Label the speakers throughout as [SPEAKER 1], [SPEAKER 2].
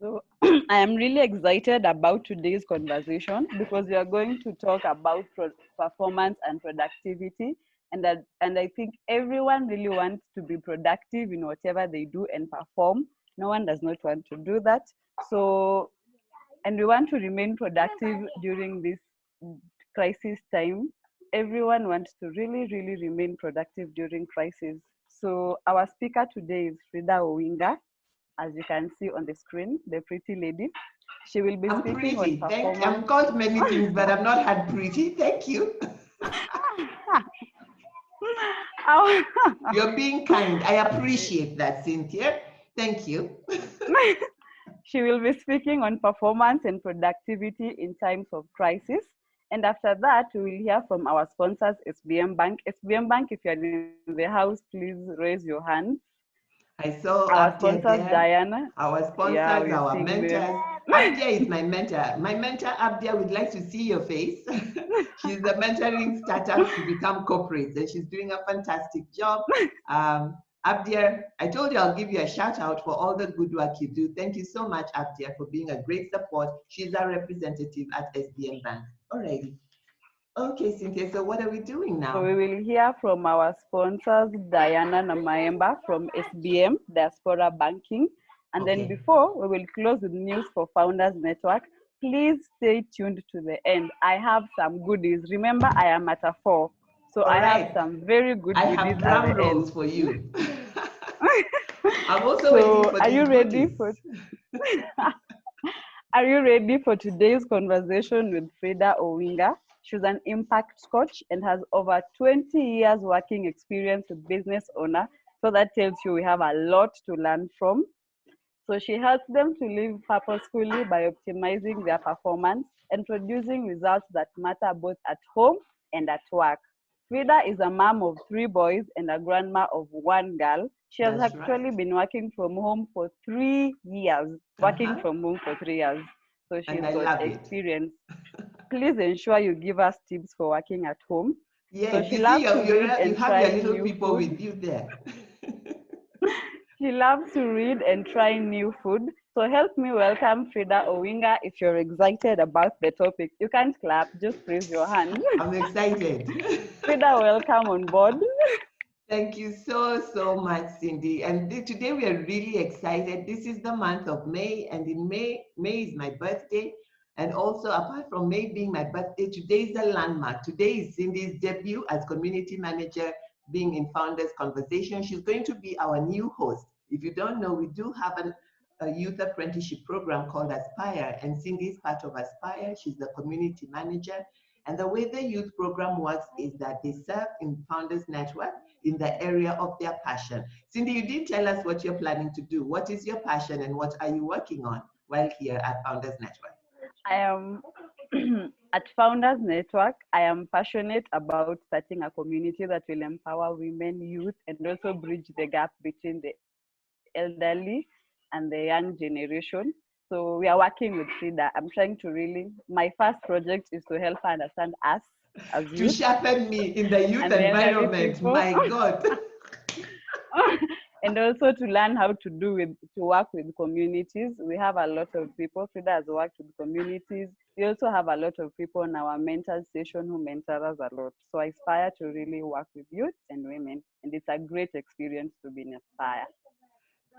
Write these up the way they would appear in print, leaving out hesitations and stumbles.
[SPEAKER 1] So I am really excited about today's conversation because we are going to talk about performance and productivity. And I think everyone really wants to be productive in whatever they do and perform. No one does not want to do that. So, and we want to remain productive during this crisis time. Everyone wants to really, really remain productive during crisis. So our speaker today is Frida Owinga, as you can see on the screen, the pretty lady. She will be
[SPEAKER 2] I'm
[SPEAKER 1] speaking on
[SPEAKER 2] pretty. I'm
[SPEAKER 1] performance.
[SPEAKER 2] called many things, but I'm not had pretty. Thank you. You're being kind. I appreciate that, Cynthia. Thank you.
[SPEAKER 1] She will be speaking on performance and productivity in times of crisis. And after that, we will hear from our sponsors, SBM Bank. SBM Bank, if you're in the house, please raise your hand.
[SPEAKER 2] I saw
[SPEAKER 1] Our
[SPEAKER 2] Abdia
[SPEAKER 1] sponsors,
[SPEAKER 2] there,
[SPEAKER 1] Diana.
[SPEAKER 2] our
[SPEAKER 1] Yeah,
[SPEAKER 2] sponsors,
[SPEAKER 1] we're
[SPEAKER 2] our
[SPEAKER 1] seeing them.
[SPEAKER 2] mentors. Abdia is my mentor. My mentor, Abdia, would like to see your face. She's the mentoring startups to become corporates, and she's doing a fantastic job. Abdia, I told you I'll give you a shout out for all the good work you do. Thank you so much, Abdia, for being a great support. She's our representative at SBM Bank. Alrighty. Okay, Cynthia, so what are we doing now?
[SPEAKER 1] So we will hear from our sponsors, Diana NAMAEMBA from SBM, Diaspora Banking. And then before we will close with news for Founders Network, please stay tuned to the end. I have some goodies. Remember, I am at a 4. So I have some very good goodies
[SPEAKER 2] I have drum
[SPEAKER 1] at the
[SPEAKER 2] rolls
[SPEAKER 1] end.
[SPEAKER 2] for you. I'm also
[SPEAKER 1] So
[SPEAKER 2] waiting for
[SPEAKER 1] are
[SPEAKER 2] these
[SPEAKER 1] you ready
[SPEAKER 2] goodies.
[SPEAKER 1] for Are you ready for today's conversation with Frida Owinga? She's an impact coach and has over 20 years working experience with business owner. So that tells you we have a lot to learn from. So she helps them to live purposefully by optimizing their performance and producing results that matter both at home and at work. Frida is a mom of 3 boys and a grandma of 1 girl. She has actually been working from home for 3 years. Working from home for 3 years. So she's got experience. Please ensure you give us tips for working at home.
[SPEAKER 2] Yes,
[SPEAKER 1] so she loves to read and try
[SPEAKER 2] your little
[SPEAKER 1] new
[SPEAKER 2] people
[SPEAKER 1] food.
[SPEAKER 2] with you there.
[SPEAKER 1] She loves to read and try new food. So help me welcome Frida Owinga if you're excited about the topic. You can't clap, just raise your hand.
[SPEAKER 2] I'm excited.
[SPEAKER 1] Frida, welcome on board.
[SPEAKER 2] Thank you so much, Cindy. And today we are really excited. This is the month of May, and in May is my birthday. And also, apart from May being my birthday, today is a landmark. Today is Cindy's debut as community manager, being in Founders Conversation. She's going to be our new host. If you don't know, we do have a youth apprenticeship program called Aspire, and Cindy is part of Aspire. She's the community manager. And the way the youth program works is that they serve in Founders Network in the area of their passion. Cindy, you did tell us what you're planning to do. What is your passion and what are you working on while here at Founders Network?
[SPEAKER 1] I am at Founders Network. I am passionate about starting a community that will empower women, youth, and also bridge the gap between the elderly and the young generation. So we are working with Frida. I'm trying to really, my first project is to help her understand us as youth.
[SPEAKER 2] To sharpen me in the youth environment, my God.
[SPEAKER 1] And also to learn how to work with communities. We have a lot of people. Frida has worked with communities. We also have a lot of people in our mentor station who mentor us a lot. So I aspire to really work with youth and women, and it's a great experience to be in Aspire.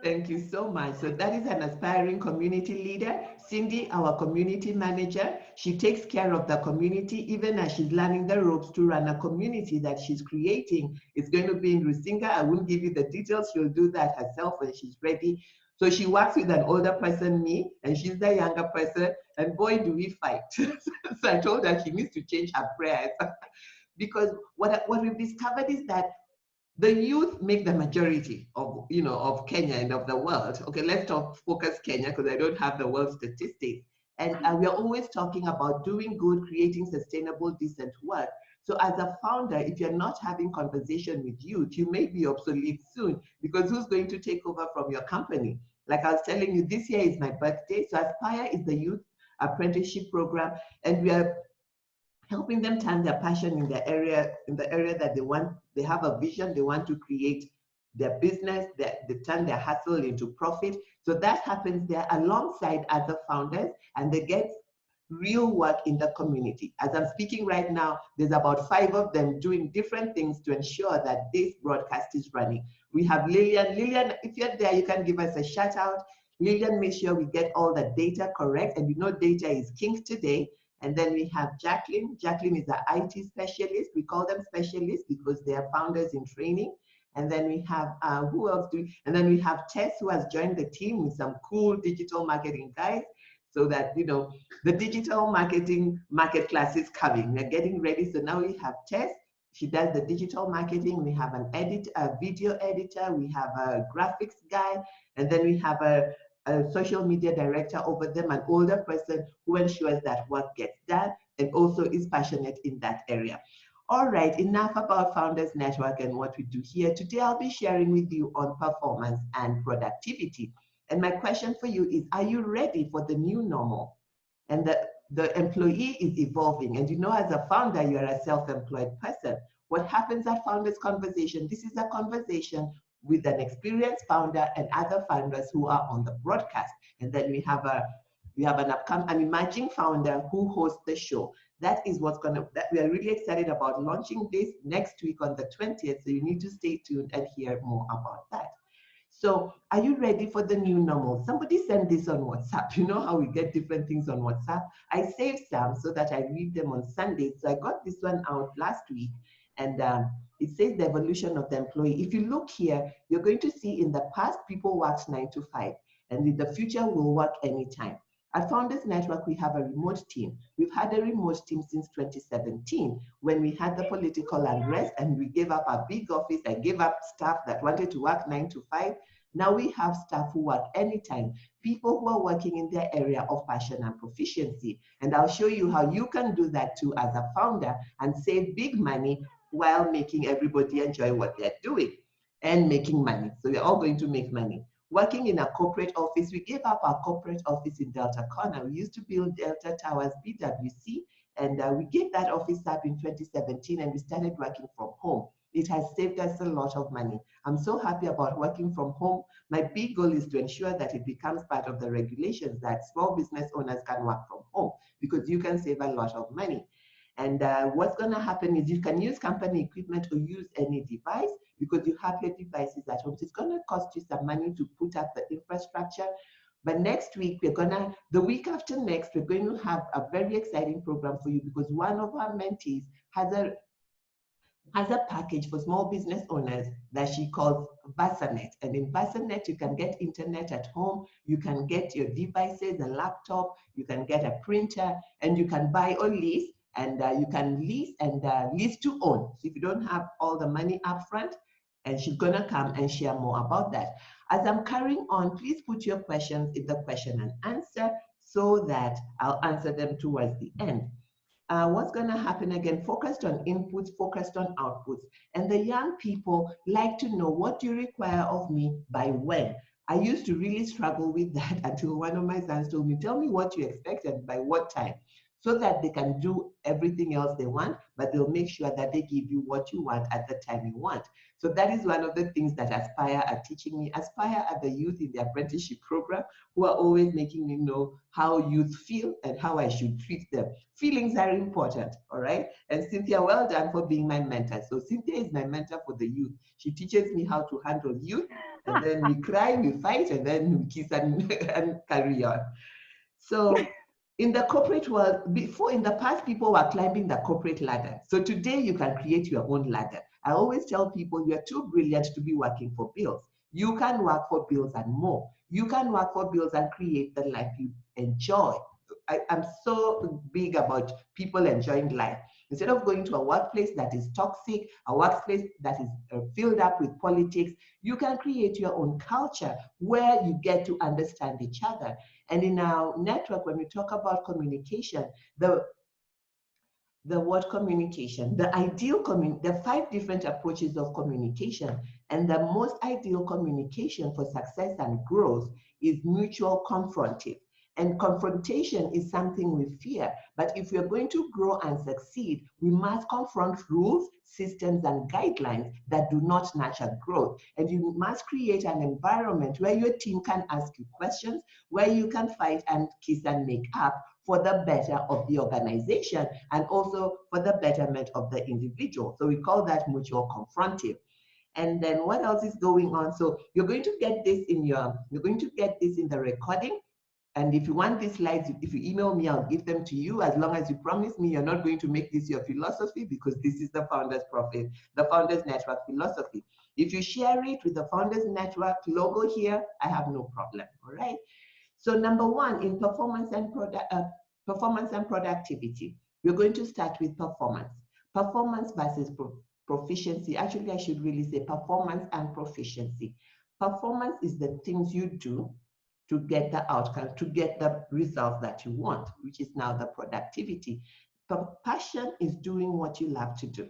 [SPEAKER 2] Thank you so much. So that is an aspiring community leader. Cindy, our community manager, she takes care of the community even as she's learning the ropes to run a community that she's creating. It's going to be in Rusinga. I won't give you the details. She'll do that herself when she's ready. So she works with an older person, me, and she's the younger person. And boy, do we fight. So I told her she needs to change her prayers. Because what we've discovered is that the youth make the majority of Kenya and of the world. Okay, let's focus Kenya because I don't have the world statistics. And we are always talking about doing good, creating sustainable, decent work. So as a founder, if you're not having conversation with youth, you may be obsolete soon because who's going to take over from your company? Like I was telling you, this year is my birthday. So Aspire is the youth apprenticeship program, and we are helping them turn their passion in the area that they want. They have a vision, they want to create their business, they turn their hustle into profit. So that happens there alongside other founders, and they get real work in the community. As I'm speaking right now, there's about 5 of them doing different things to ensure that this broadcast is running. We have Lillian. Lillian, if you're there, you can give us a shout out. Lillian makes sure we get all the data correct, and you know data is king today. And then we have Jacqueline. Jacqueline is an IT specialist. We call them specialists because they are founders in training. And then we have, who else do we? And then we have Tess, who has joined the team with some cool digital marketing guys, so that, you know, the digital marketing market class is coming. We're getting ready. So now we have Tess. She does the digital marketing. We have a video editor. We have a graphics guy. And then we have a social media director over them, an older person who ensures that work gets done and also is passionate in that area. All right, enough about Founders Network and what we do here. Today, I'll be sharing with you on performance and productivity. And my question for you is, are you ready for the new normal? And the employee is evolving. And you know, as a founder, you're a self-employed person. What happens at Founders Conversation? This is a conversation with an experienced founder and other founders who are on the broadcast. And then we have an emerging founder who hosts the show. That is what's we are really excited about launching this next week on the 20th. So you need to stay tuned and hear more about that. So are you ready for the new normal? Somebody send this on WhatsApp. You know how we get different things on WhatsApp? I saved some so that I read them on Sunday. So I got this one out last week, and it says the evolution of the employee. If you look here, you're going to see in the past, people worked 9 to 5, and in the future will work anytime. At Founders Network, we have a remote team. We've had a remote team since 2017 when we had the political unrest and we gave up our big office. I gave up staff that wanted to work 9 to 5. Now we have staff who work anytime, people who are working in their area of passion and proficiency. And I'll show you how you can do that too as a founder and save big money while making everybody enjoy what they're doing and making money. So we're all going to make money. Working in a corporate office, we gave up our corporate office in Delta Corner. We used to build Delta Towers, BWC, and we gave that office up in 2017 and we started working from home. It has saved us a lot of money. I'm so happy about working from home. My big goal is to ensure that it becomes part of the regulations that small business owners can work from home because you can save a lot of money. And what's going to happen is you can use company equipment or use any device because you have your devices at home. So it's going to cost you some money to put up the infrastructure. But next week, the week after next, we're going to have a very exciting program for you because one of our mentees has a package for small business owners that she calls Versanet. And in Versanet, you can get internet at home, you can get your devices, a laptop, you can get a printer, and you can buy or lease, and you can lease and lease to own. So if you don't have all the money up front, and she's gonna come and share more about that. As I'm carrying on, please put your questions in the question and answer so that I'll answer them towards the end. What's going to happen again? Focused on inputs, focused on outputs. And the young people like to know, what do you require of me by when? I used to really struggle with that until one of my sons told me, tell me what you expect and by what time, so that they can do everything else they want, but they'll make sure that they give you what you want at the time you want. So that is one of the things that Aspire are teaching me. Aspire are the youth in the apprenticeship program who are always making me know how youth feel and how I should treat them. Feelings are important, all right? And Cynthia, well done for being my mentor. So Cynthia is my mentor for the youth. She teaches me how to handle youth, and then we cry, we fight, and then we kiss and carry on. So in the corporate world, before in the past, people were climbing the corporate ladder. So today you can create your own ladder. I always tell people you're too brilliant to be working for bills. You can work for bills and more. You can work for bills and create the life you enjoy. I'm so big about people enjoying life. Instead of going to a workplace that is toxic, a workplace that is filled up with politics, you can create your own culture where you get to understand each other. And in our network, when we talk about communication, the word communication, the 5 different approaches of communication, and the most ideal communication for success and growth is mutual confrontive. And confrontation is something we fear. But if we're going to grow and succeed, we must confront rules, systems, and guidelines that do not nurture growth. And you must create an environment where your team can ask you questions, where you can fight and kiss and make up for the better of the organization and also for the betterment of the individual. So we call that mutual confrontive. And then what else is going on? So you're going to get this in the recording. And if you want these slides, if you email me, I'll give them to you, as long as you promise me you're not going to make this your philosophy, because this is the Founders Profit, the Founders Network philosophy. If you share it with the Founders Network logo here, I have no problem, all right? So number one, in performance and productivity, we're going to start with performance. Performance versus proficiency. Actually, I should really say performance and proficiency. Performance is the things you do to get the outcome, to get the results that you want, which is now the productivity. But passion is doing what you love to do.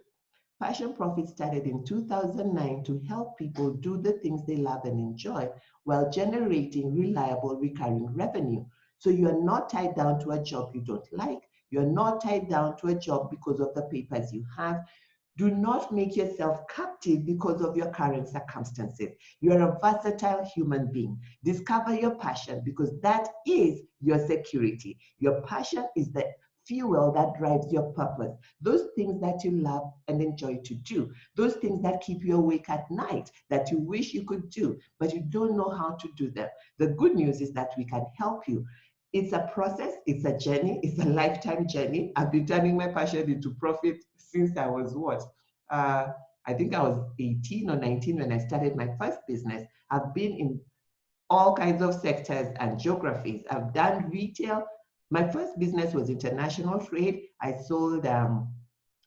[SPEAKER 2] PassionProfit started in 2009 to help people do the things they love and enjoy while generating reliable recurring revenue. So you are not tied down to a job you don't like. You're not tied down to a job because of the papers you have. Do not make yourself captive because of your current circumstances. You are a versatile human being. Discover your passion, because that is your security. Your passion is the fuel that drives your purpose. Those things that you love and enjoy to do. Those things that keep you awake at night, that you wish you could do, but you don't know how to do them. The good news is that we can help you. It's a process, it's a journey, it's a lifetime journey. I've been turning my passion into profit since I was what? I think I was 18 or 19 when I started my first business. I've been in all kinds of sectors and geographies. I've done retail. My first business was international trade. I sold,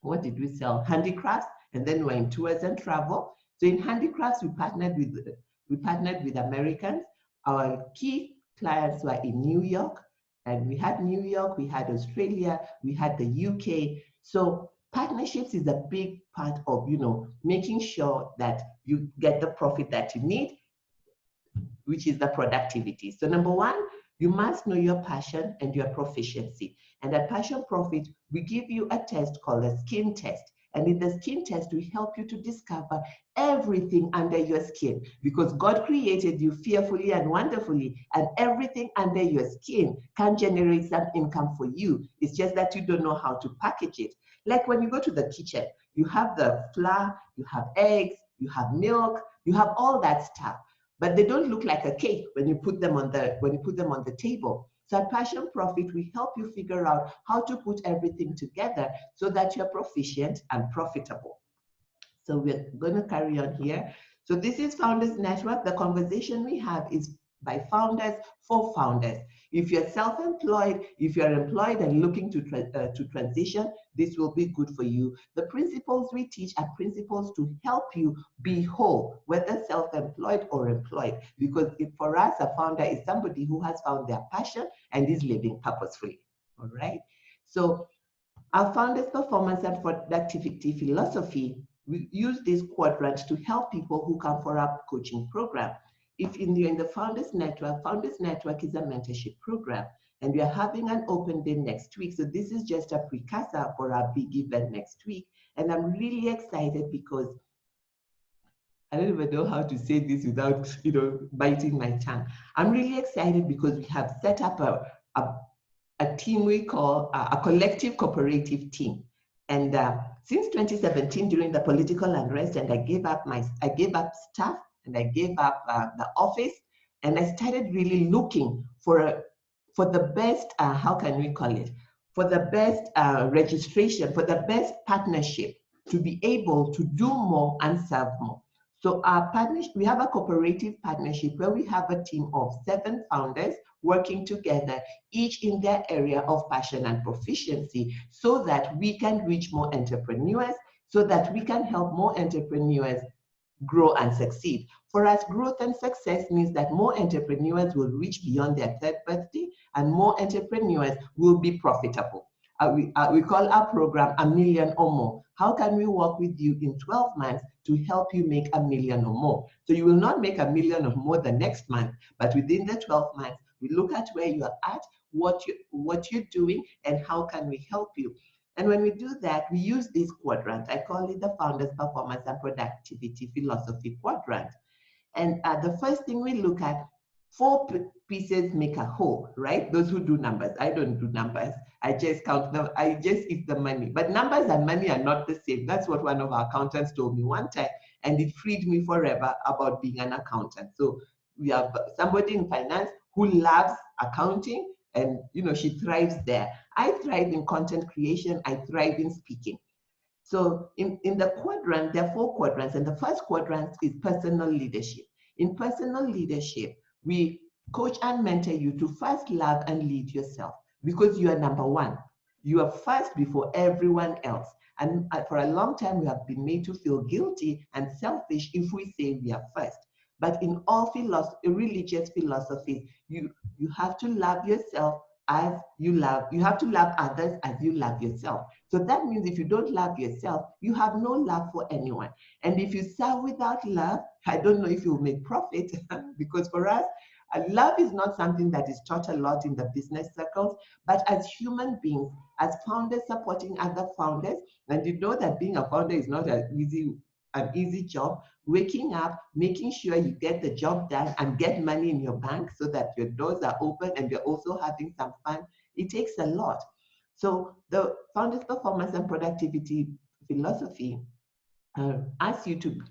[SPEAKER 2] what did we sell? Handicrafts, and then we're in tours and travel. So in handicrafts, we partnered with Americans. Our key clients were in New York, and we had New York, we had Australia, we had the UK. So partnerships is a big part of, making sure that you get the profit that you need, which is the productivity. So number one, you must know your passion and your proficiency. And at PassionProfit, we give you a test called a skin test. And in the skin test, we help you to discover everything under your skin, because God created you fearfully and wonderfully, and everything under your skin can generate some income for you. It's just that you don't know how to package it. Like when you go to the kitchen, you have the flour, you have eggs, you have milk, you have all that stuff, but they don't look like a cake when you put them on the table. So at PassionProfit, we help you figure out how to put everything together so that you're proficient and profitable. So we're going to carry on here. So this is Founders Network. The conversation we have is by founders for founders. If you're self-employed, if you're employed and looking to transition, this will be good for you. The principles we teach are principles to help you be whole, whether self-employed or employed. Because for us, a founder is somebody who has found their passion and is living purposefully. All right. So our founders' performance and productivity philosophy, we use this quadrant to help people who come for our coaching program. If you're in the Founders Network is a mentorship program, and we are having an open day next week. So this is just a precursor for our big event next week. And I'm really excited because I don't even know how to say this without, biting my tongue. I'm really excited because we have set up a team we call a collective cooperative team. And since 2017, during the political unrest, and I gave up staff, and I gave up the office, and I started really looking for the best, how can we call it? For the best registration, for the best partnership to be able to do more and serve more. So our partnership, we have a cooperative partnership where we have a team of 7 founders working together, each in their area of passion and proficiency, so that we can reach more entrepreneurs, so that we can help more entrepreneurs grow and succeed. For us, growth and success means that more entrepreneurs will reach beyond their 3rd birthday and more entrepreneurs will be profitable. We call our program $1 million or more. How can we work with you in 12 months to help you make $1 million or more? So you will not make $1 million or more the next month, but within the 12 months, We look at where you are at, what you're doing, and how can we help you. And when we do that, we use this quadrant. I call it the Founders Performance and Productivity Philosophy Quadrant. And the first thing we look at, four pieces make a whole, right? Those who do numbers. I don't do numbers. I just count them. I just eat the money. But numbers and money are not the same. That's what one of our accountants told me one time, and it freed me forever about being an accountant. So we have somebody in finance who loves accounting, and she thrives there. I thrive in content creation. I thrive in speaking. So in the quadrant, there are 4 quadrants, and the first quadrant is personal leadership. In personal leadership, we coach and mentor you to first love and lead yourself, because you are number one. You are first before everyone else. And for a long time, we have been made to feel guilty and selfish if we say we are first. But in all religious philosophies, you have to love yourself as you have to love others as you love yourself. So that means if you don't love yourself, you have no love for anyone. And if you serve without love, I don't know if you'll make profit, because for us, love is not something that is taught a lot in the business circles. But as human beings, as founders supporting other founders, and you know that being a founder is not an easy job. Waking up, making sure you get the job done and get money in your bank so that your doors are open and you're also having some fun. It takes a lot. So the Founders Performance and Productivity Philosophy asks you to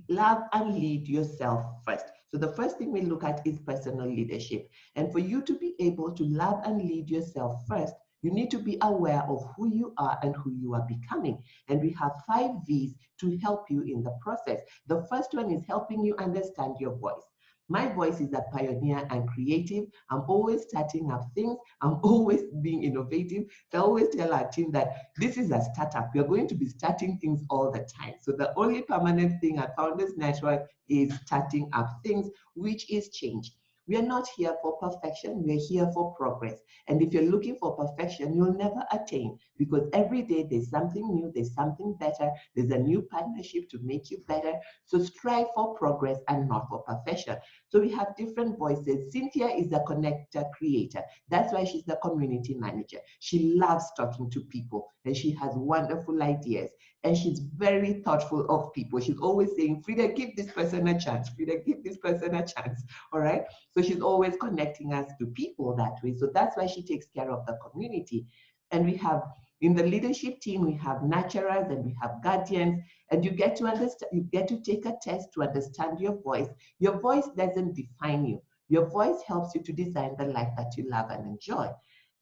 [SPEAKER 2] love and lead yourself first. So the first thing we look at is personal leadership. And for you to be able to love and lead yourself first, you need to be aware of who you are and who you are becoming. And we have 5 V's to help you in the process. The first one is helping you understand your voice. My voice is a pioneer and creative. I'm always starting up things. I'm always being innovative. So I always tell our team that this is a startup. We're going to be starting things all the time. So the only permanent thing at Founders Network is starting up things, which is change. We are not here for perfection, we're here for progress. And if you're looking for perfection, you'll never attain, because every day there's something new, there's something better, there's a new partnership to make you better. So strive for progress and not for perfection. So we have different voices. Cynthia is a connector creator. That's why she's the community manager. She loves talking to people and she has wonderful ideas. And she's very thoughtful of people. She's always saying, Frida, give this person a chance. Frida, give this person a chance. All right. So she's always connecting us to people that way. So that's why she takes care of the community. And we have, in the leadership team, we have nurturers and we have guardians, and you get to understand, you get to take a test to understand your voice. Your voice doesn't define you. Your voice helps you to design the life that you love and enjoy.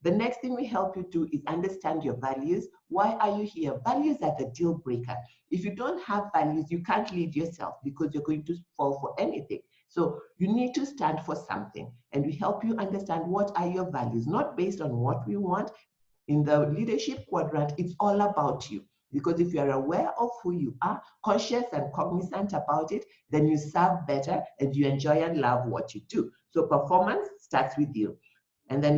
[SPEAKER 2] The next thing we help you do is understand your values. Why are you here? Values are the deal breaker. If you don't have values, you can't lead yourself because you're going to fall for anything. So you need to stand for something, and we help you understand what are your values, not based on what we want. In the leadership quadrant, it's all about you. Because if you're aware of who you are, conscious and cognizant about it, then you serve better and you enjoy and love what you do. So performance starts with you. And then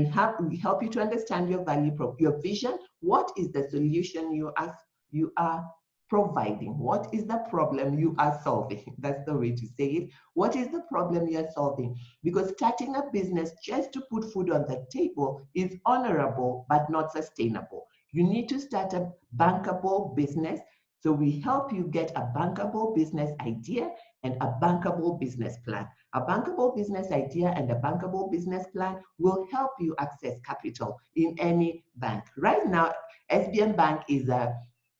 [SPEAKER 2] we help you to understand your value, your vision. What is the solution you are providing? What is the problem you are solving? That's the way to say it. What is the problem you are solving? Because starting a business just to put food on the table is honorable, but not sustainable. You need to start a bankable business. So we help you get a bankable business idea and a bankable business plan. A bankable business idea and a bankable business plan will help you access capital in any bank. Right now, SBM Bank is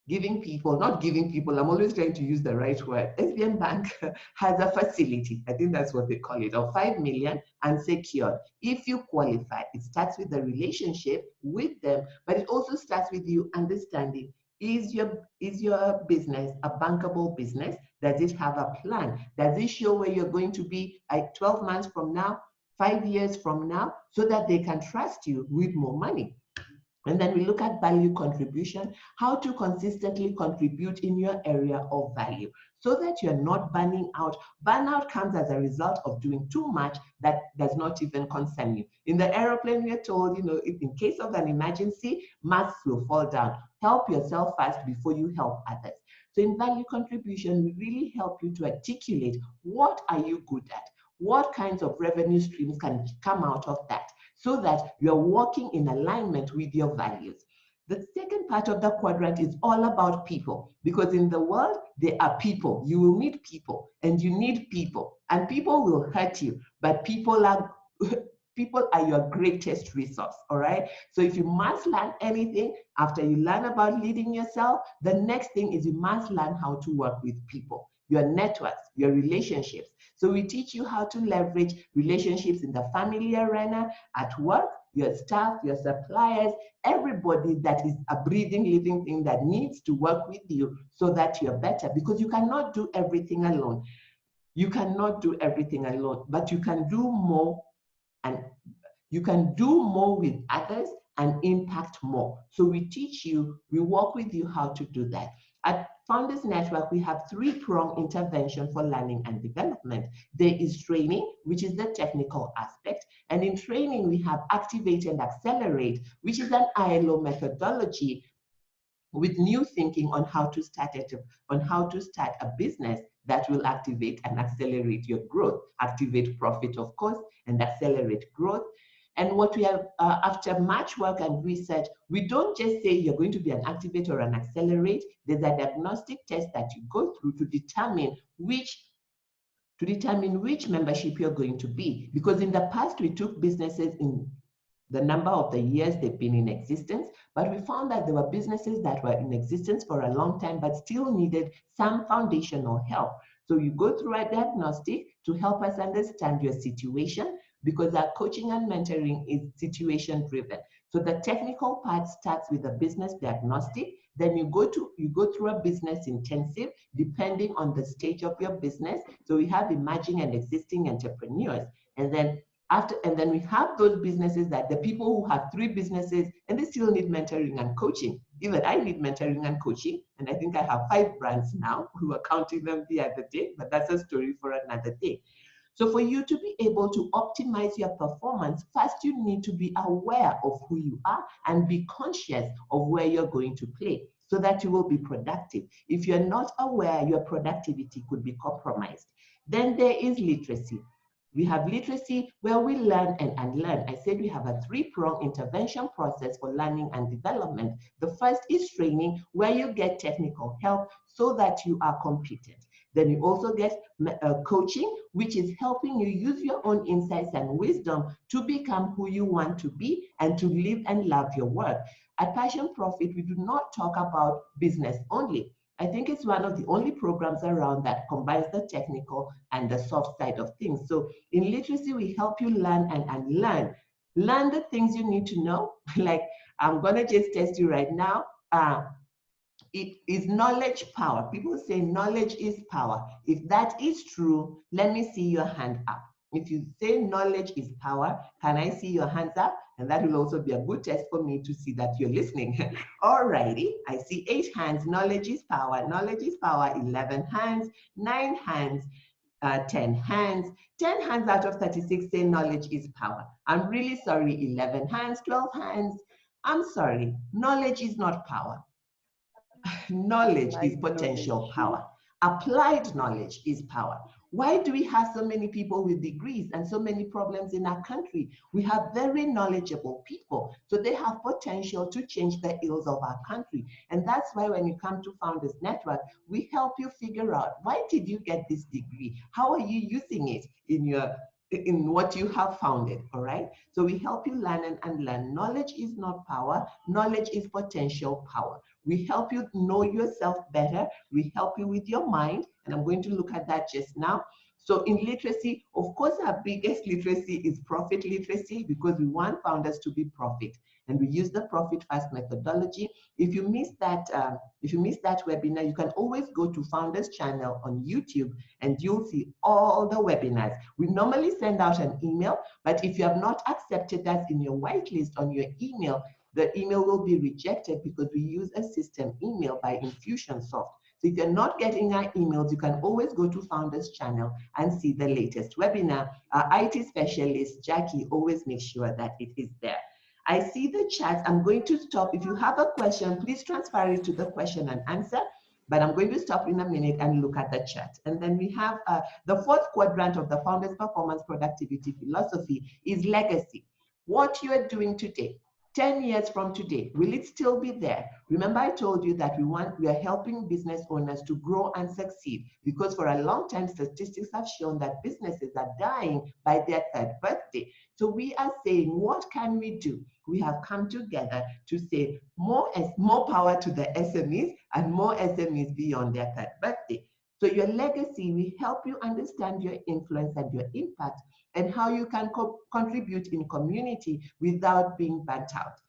[SPEAKER 2] giving people, not giving people, I'm always trying to use the right word. SBM Bank has a facility, I think that's what they call it, of 5 million unsecured. If you qualify, it starts with the relationship with them, but it also starts with you understanding, is your business a bankable business? Does it have a plan? Does it show where you're going to be 12 months from now, 5 years from now, so that they can trust you with more money? And then we look at value contribution, how to consistently contribute in your area of value so that you're not burning out. Burnout comes as a result of doing too much that does not even concern you. In the aeroplane, we are told, if in case of an emergency, masks will fall down. Help yourself first before you help others. So in value contribution, we really help you to articulate, what are you good at? what kinds of revenue streams can come out of that, so that you're working in alignment with your values. The second part of the quadrant is all about people, because in the world, there are people. You will meet people, and you need people, and people will hurt you, but people are your greatest resource, all right? So if you must learn anything, after you learn about leading yourself, the next thing is you must learn how to work with people, your networks, your relationships. So we teach you how to leverage relationships in the family arena, at work, your staff, your suppliers, everybody that is a breathing, living thing that needs to work with you so that you're better, because you cannot do everything alone. You cannot do everything alone, but you can do more, and you can do more with others and impact more. So we teach you, we work with you how to do that. At Founders Network, we have three-pronged intervention for learning and development. There is training, which is the technical aspect. And in training, we have activate and accelerate, which is an ILO methodology with new thinking on how to start a business that will activate and accelerate your growth, activate profit, of course, and accelerate growth. And what we have, after much work and research, we don't just say you're going to be an activate or an accelerate. There's a diagnostic test that you go through to determine which membership you're going to be. Because in the past, we took businesses in the number of the years they've been in existence, but we found that there were businesses that were in existence for a long time, but still needed some foundational help. So you go through a diagnostic to help us understand your situation, because our coaching and mentoring is situation driven. So the technical part starts with a business diagnostic, then you go through a business intensive, depending on the stage of your business. So we have emerging and existing entrepreneurs, and then we have those businesses that the people who have 3 businesses and they still need mentoring and coaching. Even I need mentoring and coaching, and I think I have 5 brands now. We were counting them the other day, but that's a story for another day. So for you to be able to optimize your performance, first you need to be aware of who you are and be conscious of where you're going to play so that you will be productive. If you're not aware, your productivity could be compromised. Then there is literacy. We have literacy where we learn and unlearn. I said we have a 3-pronged intervention process for learning and development. The first is training, where you get technical help so that you are competent. Then you also get coaching, which is helping you use your own insights and wisdom to become who you want to be and to live and love your work. At PassionProfit, we do not talk about business only. I think it's one of the only programs around that combines the technical and the soft side of things. So in literacy, we help you learn and unlearn. Learn the things you need to know. Like, I'm gonna just test you right now. It is knowledge power. People say knowledge is power. If that is true, let me see your hand up. If you say knowledge is power, can I see your hands up? And that will also be a good test for me to see that you're listening. Alrighty, I see 8 hands. Knowledge is power. Knowledge is power. 11 hands, 9 hands, 10 hands. 10 hands out of 36 say knowledge is power. I'm really sorry. 11 hands, 12 hands. I'm sorry. Knowledge is not power. Knowledge is potential power. Applied knowledge is power. Why do we have so many people with degrees and so many problems in our country? We have very knowledgeable people, so they have potential to change the ills of our country. And that's why when you come to Founders Network, we help you figure out, why did you get this degree? How are you using it in what you have founded, all right? So we help you learn and unlearn. Knowledge is not power. Knowledge is potential power. We help you know yourself better. We help you with your mind, and I'm going to look at that just now. So in literacy, of course, our biggest literacy is profit literacy, because we want founders to be profit, and we use the profit first methodology. If you missed that webinar, you can always go to Founders channel on YouTube, and you'll see all the webinars. We normally send out an email, but if you have not accepted us in your whitelist on your email, the email will be rejected, because we use a system email by Infusionsoft. So if you're not getting our emails, you can always go to Founders channel and see the latest webinar. Our IT specialist, Jackie, always makes sure that it is there. I see the chat. I'm going to stop. If you have a question, please transfer it to the question and answer. But I'm going to stop in a minute and look at the chat. And then we have the fourth quadrant of the Founders Performance Productivity Philosophy is legacy. What you are doing today, 10 years from today, will it still be there? Remember I told you that we are helping business owners to grow and succeed, because for a long time, statistics have shown that businesses are dying by their third birthday. So we are saying, what can we do? We have come together to say more power to the SMEs and more SMEs beyond their third birthday. So your legacy, we help you understand your influence and your impact and how you can contribute in community without being burnt out.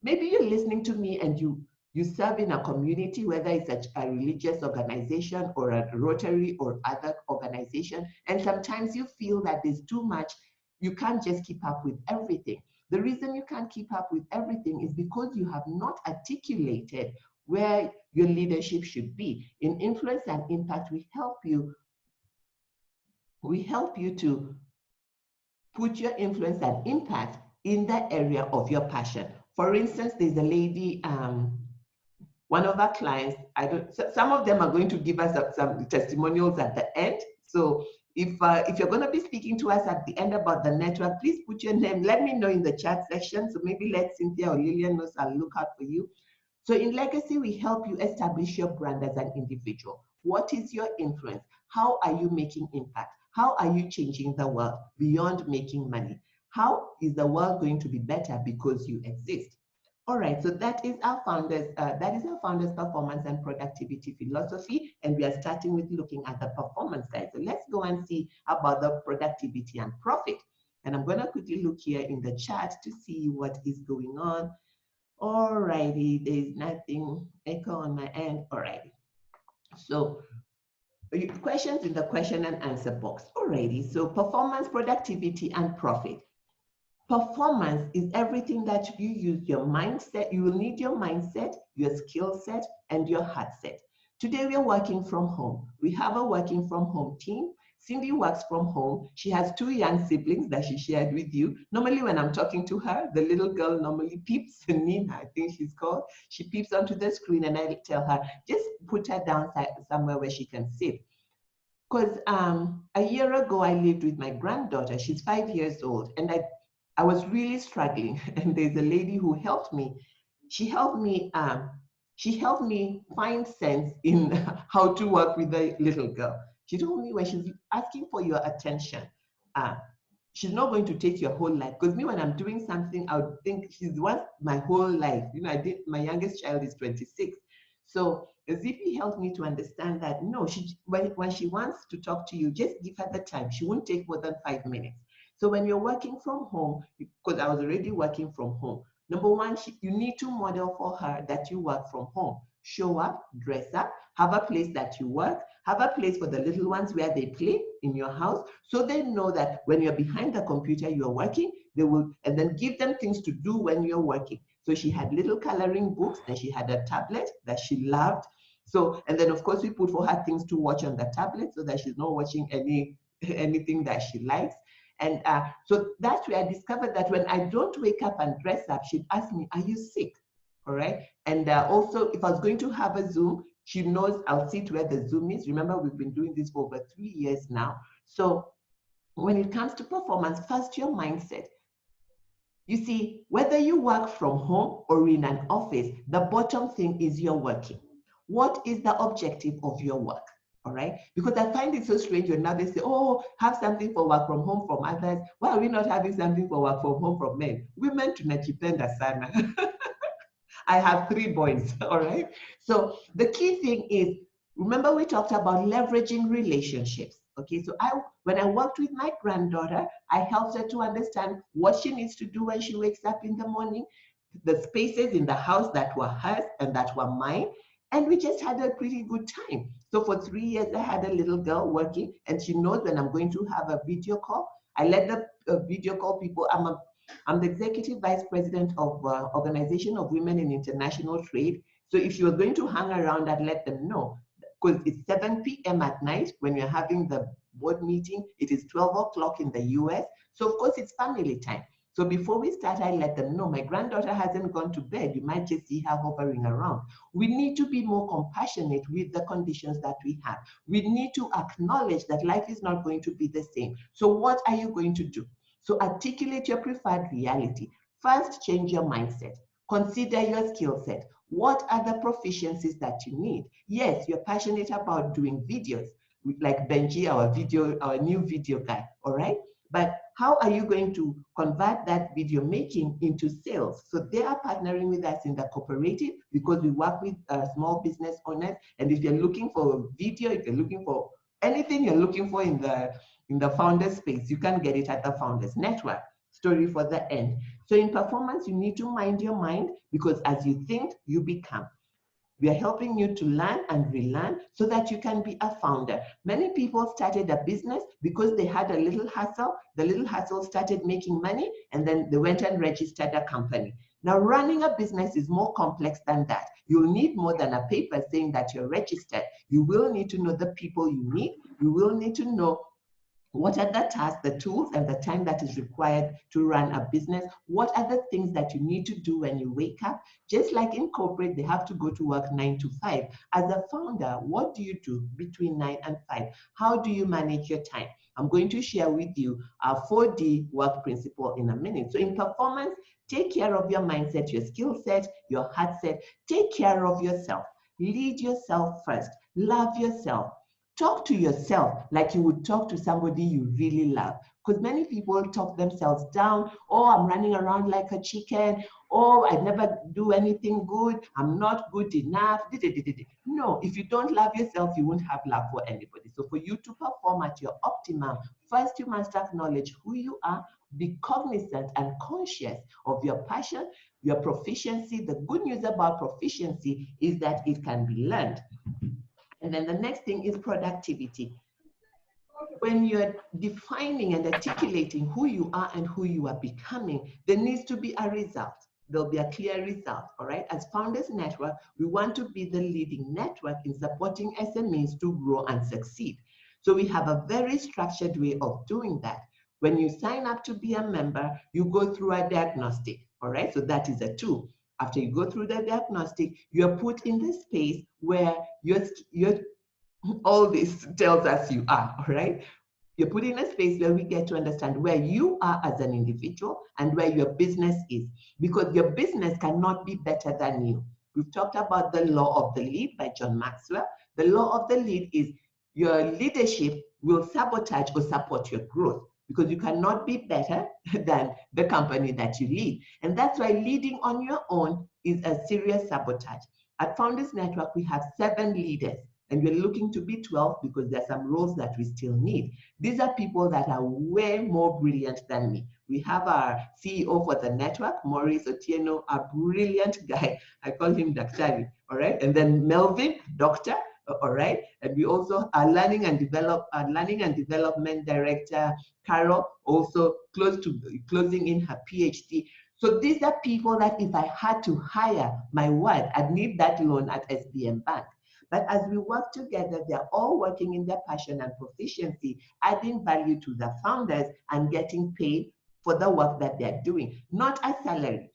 [SPEAKER 2] Maybe you're listening to me and you serve in a community, whether it's a religious organization or a Rotary or other organization, and sometimes you feel that there's too much, you can't just keep up with everything. The reason you can't keep up with everything is because you have not articulated where your leadership should be. In influence and impact, we help you to put your influence and impact in the area of your passion. For instance, there's a lady, one of our clients, some of them are going to give us some testimonials at the end. So if you're going to be speaking to us at the end about the network, please put your name. Let me know in the chat section. So maybe let Cynthia or Lillian know, so I'll look out for you. So in legacy, we help you establish your brand as an individual. What is your influence? How are you making impact? How are you changing the world beyond making money? How is the world going to be better because you exist? All right, so that is our founders performance and productivity philosophy, and we are starting with looking at the performance side. So let's go and see about the productivity and profit. And I'm going to quickly look here in the chat to see what is going on. All righty, there's nothing echo on my end. All righty. So questions in the question and answer box. Alrighty, so performance, productivity, and profit. Performance is everything that you use your mindset. You will need your mindset, your skill set, and your heart set. Today we are working from home. We have a working from home team. Cindy works from home. She has 2 young siblings that she shared with you. Normally when I'm talking to her, the little girl normally peeps, Nina, I think she's called. She peeps onto the screen and I tell her, just put her down somewhere where she can sit. Because a year ago, I lived with my granddaughter. She's 5 years old. And I was really struggling. And there's a lady who helped me. She helped me find sense in how to work with the little girl. She told me when she's asking for your attention, she's not going to take your whole life. Because me, when I'm doing something, I would think she's wants my whole life. You know, my youngest child is 26. So Zippy helped me to understand that, no, when she wants to talk to you, just give her the time. She won't take more than 5 minutes. So when you're working from home, because I was already working from home, number one, you need to model for her that you work from home. Show up, dress up, have a place that you work, have a place for the little ones where they play in your house, so they know that when you're behind the computer, you're working, and then give them things to do when you're working. So she had little coloring books, and she had a tablet that she loved. So, and then of course we put for her things to watch on the tablet so that she's not watching anything that she likes. And so that's where I discovered that when I don't wake up and dress up, she'd ask me, are you sick? All right. And also, if I was going to have a Zoom, she knows I'll sit where the Zoom is. Remember, we've been doing this for over 3 years now. So when it comes to performance, first your mindset. You see, whether you work from home or in an office, the bottom thing is you're working. What is the objective of your work? All right, because I find it so strange when now they say, oh, have something for work from home from others. Why are we not having something for work from home from men? Women tunajipenda sana. I have 3 boys, all right? So the key thing is, remember we talked about leveraging relationships, okay? So when I worked with my granddaughter, I helped her to understand what she needs to do when she wakes up in the morning, the spaces in the house that were hers and that were mine, and we just had a pretty good time. So for 3 years, I had a little girl working, and she knows when I'm going to have a video call. I let the video call people. I'm the executive vice president of Organization of Women in International Trade. So if you're going to hang around, I'd let them know, because it's 7 p.m. at night when you're having the board meeting. It is 12 o'clock in the US. So of course it's family time. So before we start, I let them know my granddaughter hasn't gone to bed. You might just see her hovering around. We need to be more compassionate with the conditions that we have. We need to acknowledge that life is not going to be the same. So what are you going to do? So articulate your preferred reality. First, change your mindset. Consider your skill set. What are the proficiencies that you need? Yes, you're passionate about doing videos, like Benji, our new video guy, all right? But how are you going to convert that video making into sales? So they are partnering with us in the cooperative because we work with small business owners. And if you're looking for a video, if you're looking for anything you're looking for in the founders space, you can get it at the Founders Network. Story for the end. So in performance, you need to mind your mind, because as you think, you become. We are helping you to learn and relearn so that you can be a founder. Many people started a business because they had a little hustle. The little hustle started making money, and then they went and registered a company. Now, running a business is more complex than that. You'll need more than a paper saying that you're registered. You will need to know the people you need. You will need to know what are the tasks, the tools, and the time that is required to run a business? What are the things that you need to do when you wake up? Just like in corporate, they have to go to work 9 to 5. As a founder, what do you do between 9 and 5? How do you manage your time? I'm going to share with you our 4D work principle in a minute. So in performance, take care of your mindset, your skill set, your heart set. Take care of yourself. Lead yourself first. Love yourself. Talk to yourself like you would talk to somebody you really love. Because many people talk themselves down. Oh, I'm running around like a chicken. Oh, I never do anything good. I'm not good enough. No, if you don't love yourself, you won't have love for anybody. So for you to perform at your optimum, first you must acknowledge who you are, be cognizant and conscious of your passion, your proficiency. The good news about proficiency is that it can be learned. And then the next thing is productivity. When you're defining and articulating who you are and who you are becoming, there needs to be a result. There'll be a clear result, all right? As Founders Network, we want to be the leading network in supporting SMEs to grow and succeed. So we have a very structured way of doing that. When you sign up to be a member, you go through a diagnostic, all right? So that is a tool. After you go through the diagnostic, you're put in the space where you're all this tells us you are, all right? You're put in a space where we get to understand where you are as an individual and where your business is, because your business cannot be better than you. We've talked about the law of the lead by John Maxwell. The law of the lead is your leadership will sabotage or support your growth, because you cannot be better than the company that you lead. And that's why leading on your own is a serious sabotage. At Founders Network, we have 7 leaders, and we're looking to be 12 because there are some roles that we still need. These are people that are way more brilliant than me. We have our CEO for the network, Maurice Otieno, a brilliant guy. I call him Daktari, all right? And then Melvin, doctor, all right? And we also are learning and development director, Carol, also closing in her PhD. So these are people that if I had to hire, my word, I'd need that loan at SBM Bank. But as we work together, they're all working in their passion and proficiency, adding value to the founders and getting paid for the work that they're doing, not a salary.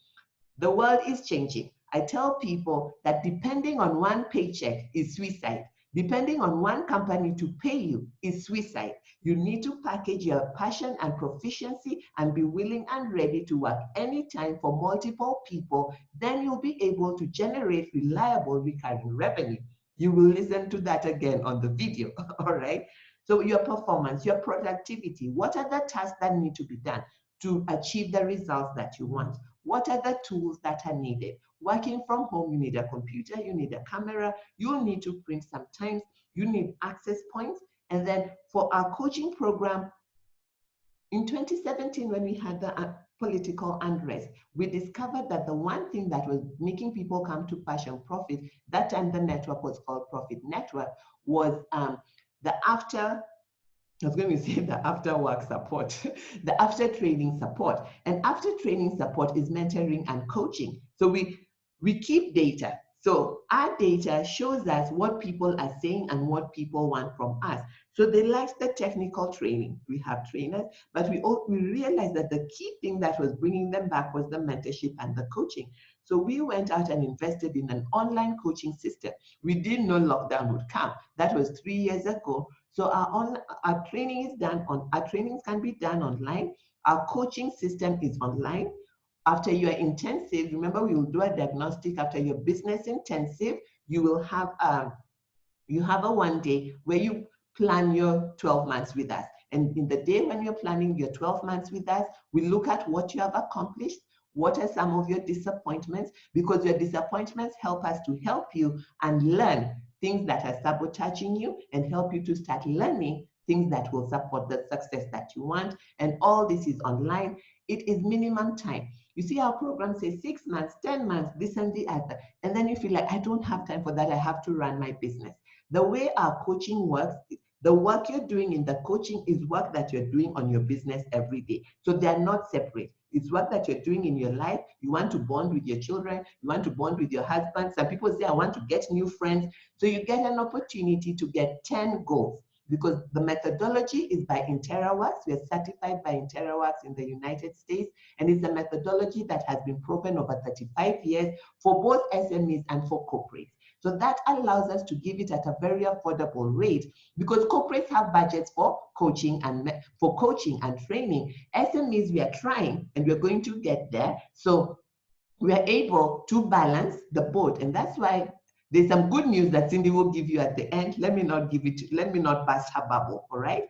[SPEAKER 2] The world is changing. I tell people that depending on one paycheck is suicide. Depending on one company to pay you is suicide. You need to package your passion and proficiency and be willing and ready to work anytime for multiple people. Then you'll be able to generate reliable recurring revenue. You will listen to that again on the video, all right? So your performance, your productivity, what are the tasks that need to be done to achieve the results that you want? What are the tools that are needed? Working from home, you need a computer, you need a camera, you'll need to print sometimes, you need access points. And then for our coaching program, in 2017, when we had the political unrest, we discovered that the one thing that was making people come to PassionProfit, that time the network was called Profit Network, was the after work support, the after training support. And after training support is mentoring and coaching. So we keep data. So our data shows us what people are saying and what people want from us. So they liked the technical training. We have trainers, but we realized that the key thing that was bringing them back was the mentorship and the coaching. So we went out and invested in an online coaching system. We didn't know lockdown would come. That was 3 years ago. So our training is done on, our trainings can be done online. Our coaching system is online. After your intensive, remember we will do a diagnostic. After your business intensive, you will have a 1 day where you plan your 12 months with us. And in the day when you're planning your 12 months with us, we look at what you have accomplished, what are some of your disappointments, because your disappointments help us to help you and learn things that are sabotaging you and help you to start learning things that will support the success that you want. And all this is online. It is minimum time. You see our program says 6 months, 10 months, this and the other. And then you feel like, I don't have time for that. I have to run my business. The way our coaching works, the work you're doing in the coaching is work that you're doing on your business every day. So they're not separate. It's work that you're doing in your life. You want to bond with your children. You want to bond with your husband. Some people say, I want to get new friends. So you get an opportunity to get 10 goals, because the methodology is by InterraWorks. We are certified by InterraWorks in the United States, and it's a methodology that has been proven over 35 years for both SMEs and for corporates. So that allows us to give it at a very affordable rate, because corporates have budgets for coaching and training. SMEs, we are trying and we're going to get there. So we are able to balance the boat, and that's why there's some good news that Cindy will give you at the end. Let me not burst her bubble, all right?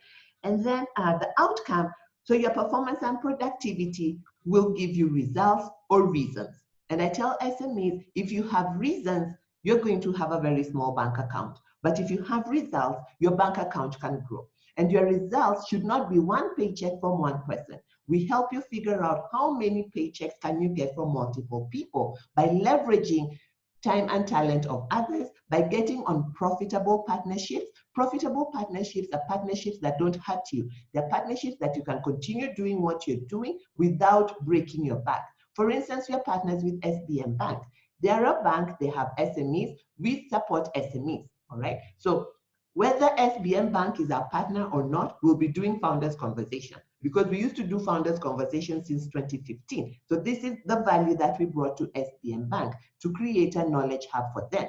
[SPEAKER 2] And then the outcome, so your performance and productivity will give you results or reasons. And I tell SMEs, if you have reasons, you're going to have a very small bank account. But if you have results, your bank account can grow. And your results should not be one paycheck from one person. We help you figure out how many paychecks can you get from multiple people by leveraging time and talent of others, by getting on profitable partnerships. Profitable partnerships are partnerships that don't hurt you. They're partnerships that you can continue doing what you're doing without breaking your back. For instance, we are partners with SBM Bank. They're a bank, they have SMEs, we support SMEs, all right? So whether SBM Bank is our partner or not, we'll be doing Founders Conversation, because we used to do Founders Conversation since 2015. So this is the value that we brought to SBM Bank, to create a knowledge hub for them.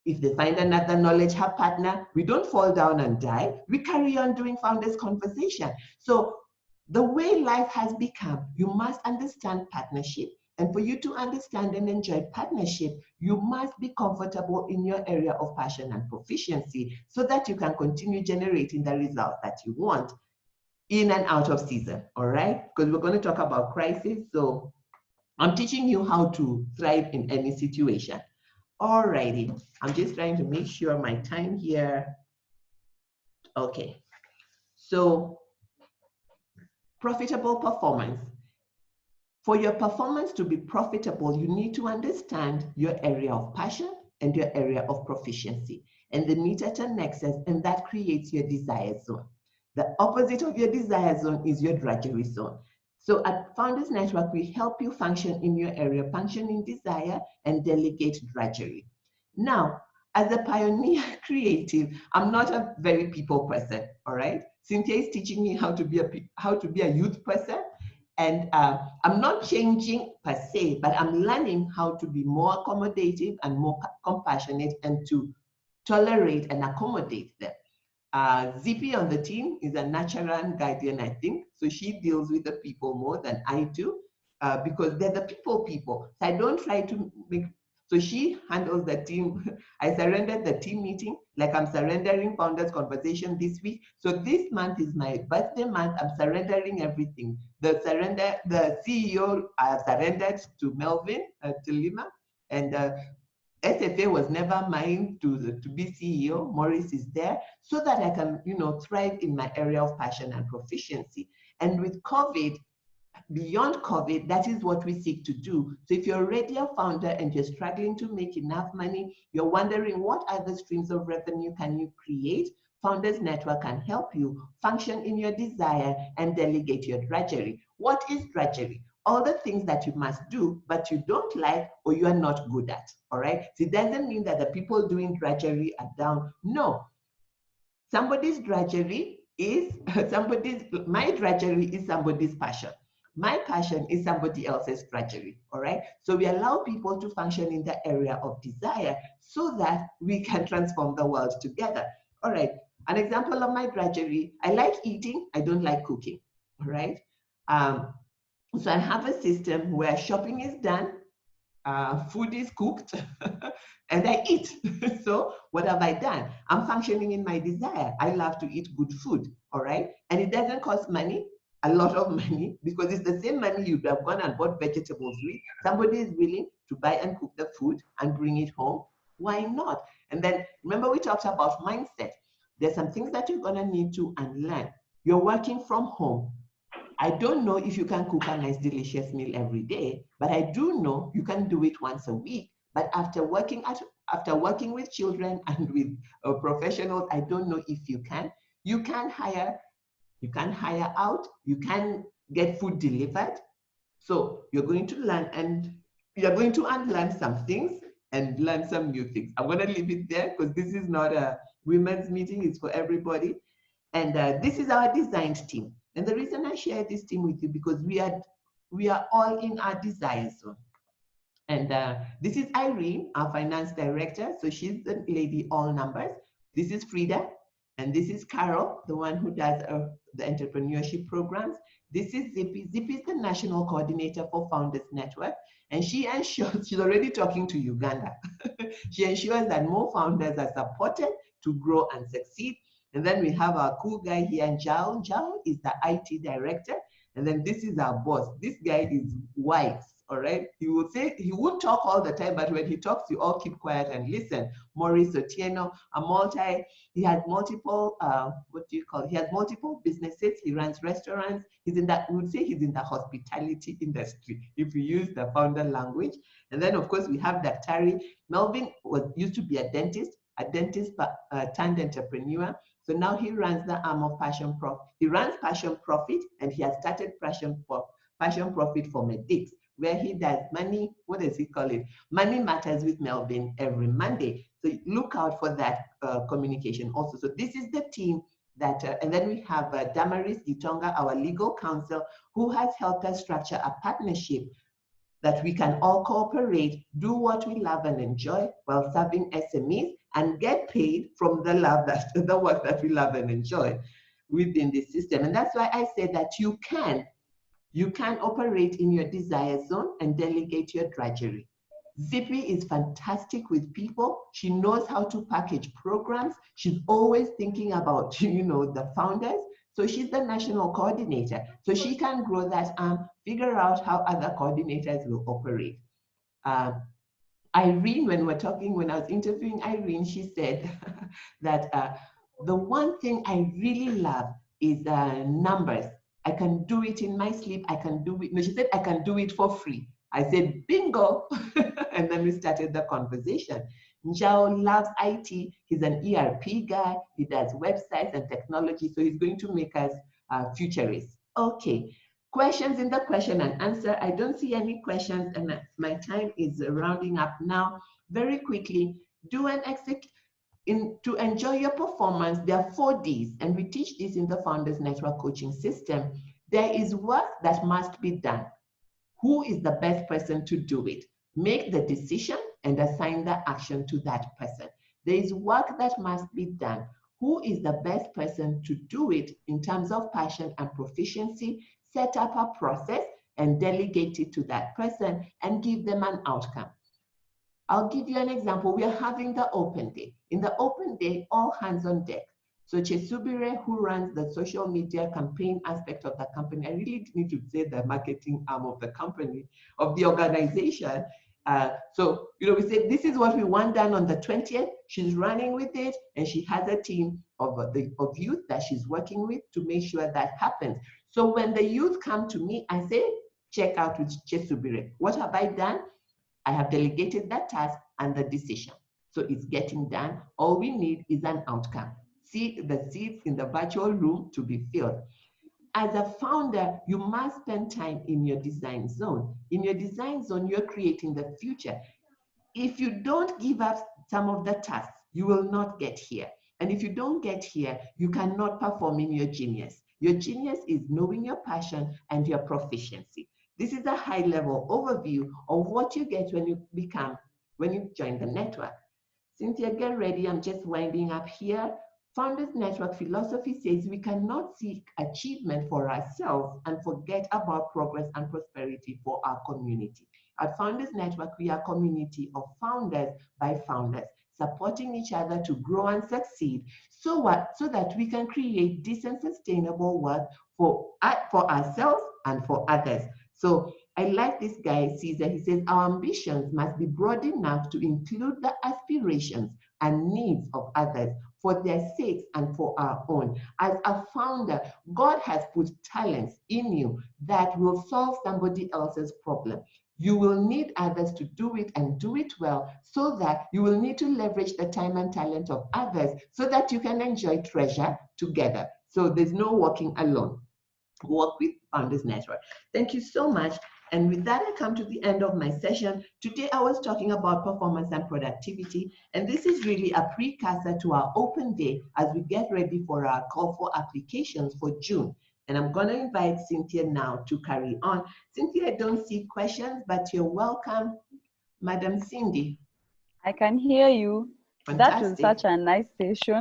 [SPEAKER 2] If they find another knowledge hub partner, we don't fall down and die. We carry on doing Founders Conversation. So the way life has become, you must understand partnership. And for you to understand and enjoy partnership, you must be comfortable in your area of passion and proficiency, so that you can continue generating the results that you want in and out of season, all right? Because we're going to talk about crisis. So I'm teaching you how to thrive in any situation. All righty, I'm just trying to make sure my time here. Okay, so profitable performance. For your performance to be profitable, you need to understand your area of passion and your area of proficiency. And they meet at a nexus, and that creates your desire zone. The opposite of your desire zone is your drudgery zone. So at Founders Network, we help you function in your area, function in desire, and delegate drudgery. Now, as a pioneer creative, I'm not a very people person, all right? Cynthia is teaching me how to be a youth person. And I'm not changing per se, but I'm learning how to be more accommodative and more compassionate, and to tolerate and accommodate them. Zippy on the team is a natural guardian, I think. So she deals with the people more than I do, because they're the people. So I don't try to make, so she handles the team. I surrendered the team meeting, like I'm surrendering Founders Conversation this week. So this month is my birthday month. I'm surrendering everything. The CEO, I have surrendered to Melvin, to Lima, and SFA was never mine to be CEO. Maurice is there so that I can, thrive in my area of passion and proficiency. And with COVID, beyond COVID, that is what we seek to do. So if you're already a founder and you're struggling to make enough money, you're wondering what other streams of revenue can you create, Founders Network can help you function in your desire and delegate your drudgery. What is drudgery? all the things that you must do, but you don't like or you are not good at, all right? So it doesn't mean that the people doing drudgery are down. No, somebody's drudgery is my drudgery is somebody's passion. My passion is somebody else's drudgery, all right? So we allow people to function in the area of desire so that we can transform the world together, all right? An example of my drudgery, I like eating, I don't like cooking, all right? So I have a system where shopping is done, food is cooked, and I eat. So what have I done? I'm functioning in my desire. I love to eat good food, all right? And it doesn't cost money, a lot of money, because it's the same money you have gone and bought vegetables with. Somebody is willing to buy and cook the food and bring it home. Why not? And then remember we talked about mindset. There's some things that you're gonna need to unlearn. You're working from home. I don't know if you can cook a nice, delicious meal every day, but I do know you can do it once a week. But after working with children and with professionals, I don't know if you can. You can hire out. You can get food delivered. So you're going to learn, and you're going to unlearn some things and learn some new things. I'm going to leave it there because this is not a women's meeting; it's for everybody. And this is our designed team. And the reason I share this team with you, because we are all in our desire zone. And this is Irene, our finance director. So she's the lady all numbers. This is Frida. And this is Carol, the one who does the entrepreneurship programs. This is Zippy. Zippy is the national coordinator for Founders Network. And she ensures, she's already talking to Uganda. She ensures that more founders are supported to grow and succeed. And then we have our cool guy here, Njao. Njao is the IT director. And then this is our boss. This guy is wise, all right? He will say, he won't talk all the time, but when he talks, you all keep quiet and listen. Maurice Otieno, he has multiple, he has multiple businesses. He runs restaurants. He's in that, we would say he's in the hospitality industry, if we use the founder language. And then of course we have Daktari. Melvin used to be a dentist turned entrepreneur. So now he runs the arm of PassionProfit. He runs PassionProfit, and he has started PassionProfit for Medics, where he does money, what does he call it? Money Matters with Melvin every Monday. So look out for that communication also. So this is the team that, and then we have Damaris Gitonga, our legal counsel, who has helped us structure a partnership that we can all cooperate, do what we love and enjoy while serving SMEs, and get paid from the work that we love and enjoy within the system. And that's why I said that you can operate in your desire zone and delegate your drudgery. Zippy is fantastic with people. She knows how to package programs. She's always thinking about, the founders. So she's the national coordinator. So she can grow that arm, figure out how other coordinators will operate. Irene, when I was interviewing Irene, she said that the one thing I really love is numbers. I can do it in my sleep. I can do it. No, she said, I can do it for free. I said, bingo. And then we started the conversation. Njao loves IT. He's an ERP guy. He does websites and technology. So he's going to make us futurists. Okay. Questions in the question and answer. I don't see any questions, and my time is rounding up now. Very quickly, do an exec. To enjoy your performance, there are 4 Ds, and we teach this in the Founders Network coaching system. There is work that must be done. Who is the best person to do it? Make the decision and assign the action to that person. There is work that must be done. Who is the best person to do it in terms of passion and proficiency? Set up a process and delegate it to that person and give them an outcome. I'll give you an example. We are having the open day. In the open day, all hands on deck. So Chesubire, who runs the social media campaign aspect of the company, I really need to say the marketing arm of the company, of the organization. So, we said, this is what we want done on the 20th. She's running with it, and she has a team of youth that she's working with to make sure that happens. So when the youth come to me, I say, check out with Chesubire. What have I done? I have delegated that task and the decision. So it's getting done. All we need is an outcome. See the seats in the virtual room to be filled. as a founder, you must spend time in your design zone. In your design zone, you're creating the future. If you don't give up some of the tasks, you will not get here. And if you don't get here, you cannot perform in your genius. Your genius is knowing your passion and your proficiency. This is a high-level overview of what you get when you join the network. Cynthia, get ready. I'm just winding up here. Founders Network philosophy says we cannot seek achievement for ourselves and forget about progress and prosperity for our community. At Founders Network, we are a community of founders by founders, supporting each other to grow and succeed so that we can create decent, sustainable work for ourselves and for others. So I like this guy, Caesar. He says, our ambitions must be broad enough to include the aspirations and needs of others for their sakes and for our own. As a founder, God has put talents in you that will solve somebody else's problem. You will need others to do it and do it well, so that you will need to leverage the time and talent of others so that you can enjoy treasure together. So there's no walking alone. Walk with Founders Network. Thank you so much. And with that, I come to the end of my session. Today, I was talking about performance and productivity, and this is really a precursor to our open day as we get ready for our call for applications for June. And I'm going to invite Cynthia now to carry on. Cynthia, I don't see questions, but you're welcome. Madam Cindy.
[SPEAKER 1] I can hear you.
[SPEAKER 2] Fantastic.
[SPEAKER 1] That was such a nice session.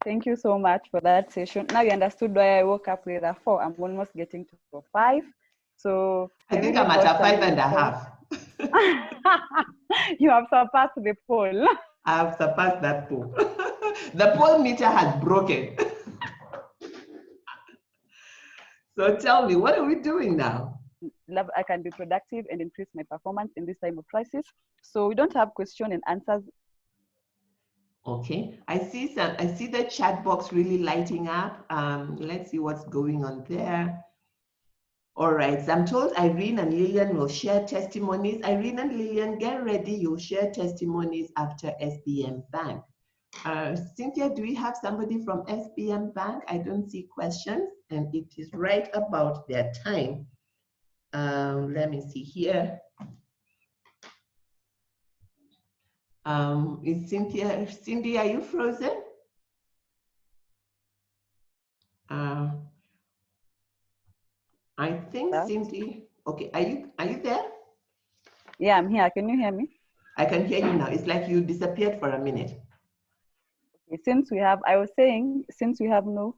[SPEAKER 1] Thank you so much for that session. Now you understood why I woke up with a 4. I'm almost getting to a 5. So
[SPEAKER 2] I think I'm at a 5.5.
[SPEAKER 1] You have surpassed the poll.
[SPEAKER 2] I have surpassed that poll. The poll meter has broken. So tell me, what are we doing now?
[SPEAKER 1] I can be productive and increase my performance in this time of crisis. So we don't have question and answers.
[SPEAKER 2] Okay, I see the chat box really lighting up. Let's see what's going on there. All right, so I'm told Irene and Lillian will share testimonies. Irene and Lillian, get ready. You'll share testimonies after SBM Bank. Cynthia, do we have somebody from SBM Bank? I don't see questions, and it is right about their time. Let me see here. Is Cindy, are you frozen? I think Cindy, okay, are you there?
[SPEAKER 1] Yeah, I'm here. Can you hear me?
[SPEAKER 2] I can hear you now. It's like you disappeared for a minute.
[SPEAKER 1] Okay, since we have no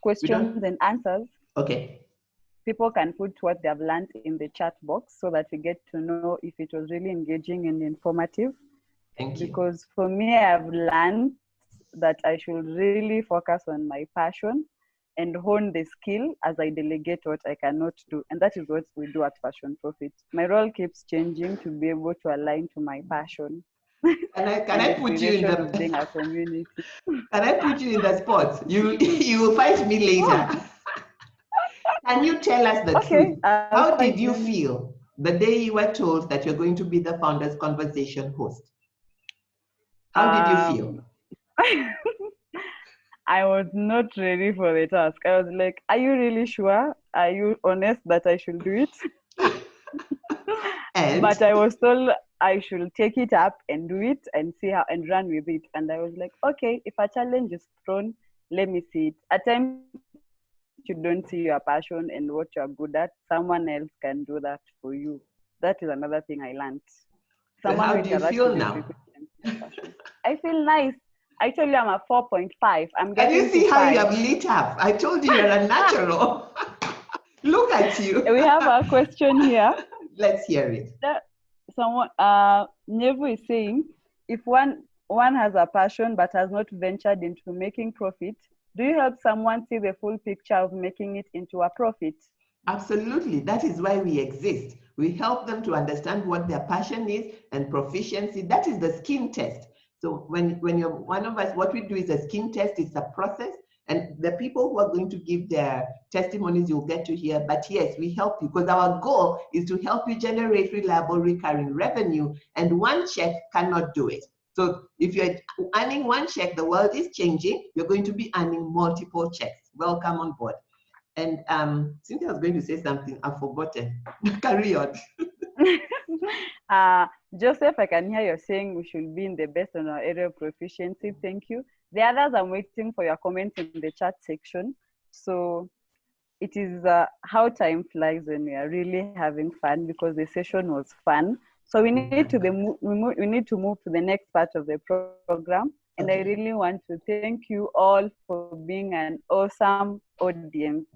[SPEAKER 1] questions and answers,
[SPEAKER 2] okay,
[SPEAKER 1] people can put what they've learned in the chat box so that we get to know if it was really engaging and informative.
[SPEAKER 2] Thank you.
[SPEAKER 1] Because for me, I've learned that I should really focus on my passion and hone the skill as I delegate what I cannot do. And that is what we do at PassionProfit. My role keeps changing to be able to align to my passion.
[SPEAKER 2] Can I put you in the
[SPEAKER 1] being a community?
[SPEAKER 2] Can I put you in the spot? You will fight me later. Can you tell us the truth? How did you feel the day you were told that you're going to be the Founders Conversation host? How did you feel?
[SPEAKER 1] I was not ready for the task. I was like, are you really sure? Are you honest that I should do it? But I was told I should take it up and do it and see how and run with it. And I was like, okay, if a challenge is thrown, let me see it. At times, you don't see your passion and what you're good at. Someone else can do that for you. That is another thing I learned.
[SPEAKER 2] So how do you feel now?
[SPEAKER 1] I feel nice. I told you I'm a 4.5.
[SPEAKER 2] Can you see how you have lit up? I told you you're a natural. Look at you.
[SPEAKER 1] We have a question here.
[SPEAKER 2] Let's hear it.
[SPEAKER 1] Someone, Nevu is saying, if one has a passion but has not ventured into making profit, do you help someone see the full picture of making it into a profit?
[SPEAKER 2] Absolutely. That is why we exist. We help them to understand what their passion is and proficiency. That is the skin test. So when you're one of us, what we do is a skin test. It's a process. And the people who are going to give their testimonies, you'll get to hear. But yes, we help you because our goal is to help you generate reliable recurring revenue. And one check cannot do it. So if you're earning one check, the world is changing. You're going to be earning multiple checks. Welcome on board. And Cynthia was going to say something. I've forgotten. Carry on.
[SPEAKER 1] Joseph, I can hear you saying we should be in the best on our area of proficiency. Thank you. The others, I'm waiting for your comments in the chat section. So it is how time flies when we are really having fun, because the session was fun. So we need to we need to move to the next part of the program. And I really want to thank you all for being an awesome audience.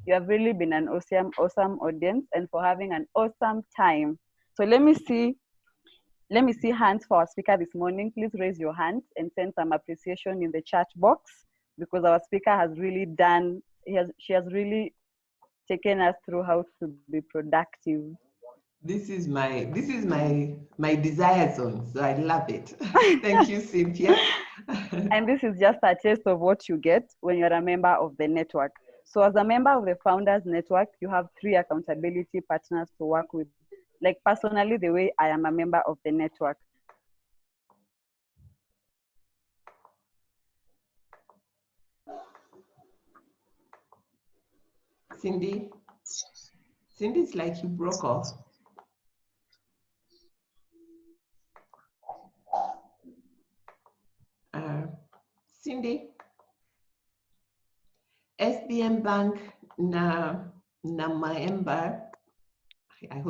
[SPEAKER 1] You have really been an awesome audience, and for having an awesome time. So let me see hands for our speaker this morning. Please raise your hands and send some appreciation in the chat box, because our speaker has really done, she has really taken us through how to be productive.
[SPEAKER 2] This is my desire zone, so I love it. Thank you, Cynthia.
[SPEAKER 1] And this is just a taste of what you get when you're a member of the network. So as a member of the Founders Network, you have 3 accountability partners to work with. Like personally, the way I am a member of the network.
[SPEAKER 2] Cindy, it's like you broke off. Cindy, SBM Bank NAMAEMBA.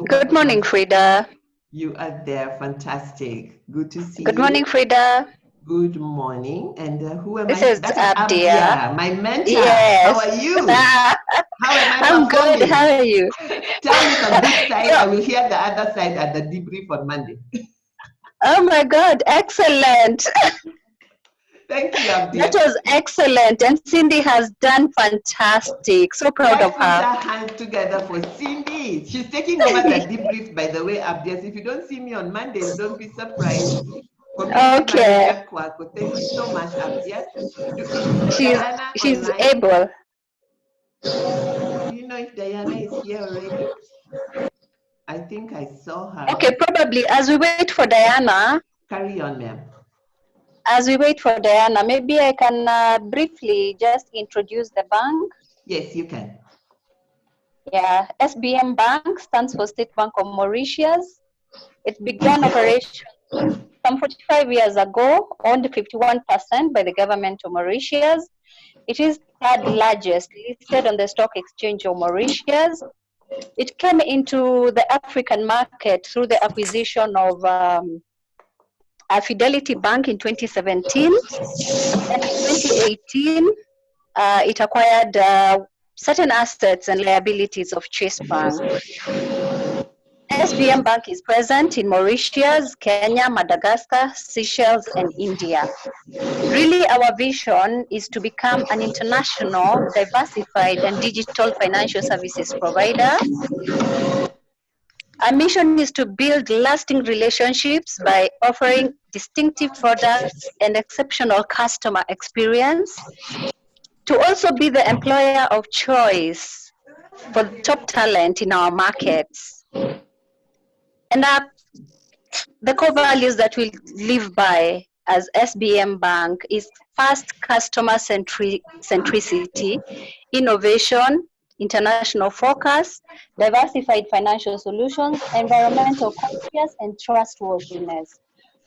[SPEAKER 3] Good morning, Frida.
[SPEAKER 2] You are there. Fantastic. Good to see you.
[SPEAKER 3] Good morning, Frida.
[SPEAKER 2] Good morning. And who am
[SPEAKER 3] this
[SPEAKER 2] I?
[SPEAKER 3] This is Abdia.
[SPEAKER 2] My mentor.
[SPEAKER 3] Yes.
[SPEAKER 2] How are you? How am I
[SPEAKER 3] I'm
[SPEAKER 2] performing?
[SPEAKER 3] good. How are you?
[SPEAKER 2] Tell me the good side. I will hear the other side at the debrief on Monday.
[SPEAKER 3] Oh my God. Excellent.
[SPEAKER 2] Thank you, Abdia.
[SPEAKER 3] That was excellent. And Cindy has done fantastic. So proud of her.
[SPEAKER 2] Let's put our hands together for Cindy. She's taking over the debrief, by the way, Abdia. If you don't see me on Mondays, don't be surprised.
[SPEAKER 3] Okay.
[SPEAKER 2] Thank you so much, Abdia.
[SPEAKER 3] She's able.
[SPEAKER 2] Do you know if Diana is here already? I think I saw her.
[SPEAKER 3] Okay, probably. As we wait for Diana.
[SPEAKER 2] Carry on, ma'am.
[SPEAKER 3] As we wait for Diana, maybe I can briefly just introduce the bank.
[SPEAKER 2] Yes, you can.
[SPEAKER 3] Yeah, SBM Bank stands for State Bank of Mauritius. It began operation some 45 years ago, owned 51% by the government of Mauritius. It is third largest listed on the stock exchange of Mauritius. It came into the African market through the acquisition of a Fidelity Bank in 2017. And in 2018, it acquired certain assets and liabilities of Chase Bank. SBM Bank is present in Mauritius, Kenya, Madagascar, Seychelles, and India. Really, our vision is to become an international, diversified, and digital financial services provider. Our mission is to build lasting relationships by offering distinctive products and exceptional customer experience, to also be the employer of choice for top talent in our markets. And the core values that we live by as SBM Bank is first, customer centricity, innovation, international focus, diversified financial solutions, environmental conscious, and trustworthiness.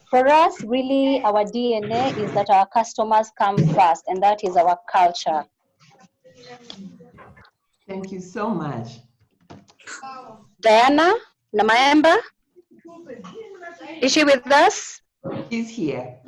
[SPEAKER 3] For us, really, our DNA is that our customers come first, and that is our culture.
[SPEAKER 2] Thank you so much.
[SPEAKER 3] Diana, NAMAEMBA, is she with us?
[SPEAKER 2] She's here.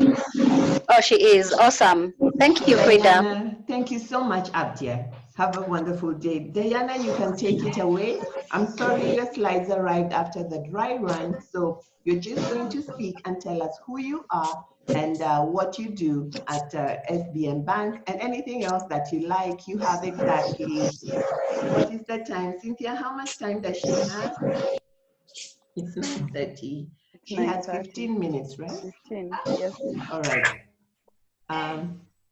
[SPEAKER 3] Oh, she is. Awesome. Thank you, Frida.
[SPEAKER 2] Diana, thank you so much, Abdia. Have a wonderful day. Diana, you can take it away. I'm sorry your slides arrived after the dry run, so you're just going to speak and tell us who you are and what you do at SBM Bank, and anything else that you like. You have exactly, what is the time? Cynthia, how much time does she have? It's 9:30. She has 15 minutes, right?
[SPEAKER 1] 15, yes.
[SPEAKER 2] All right.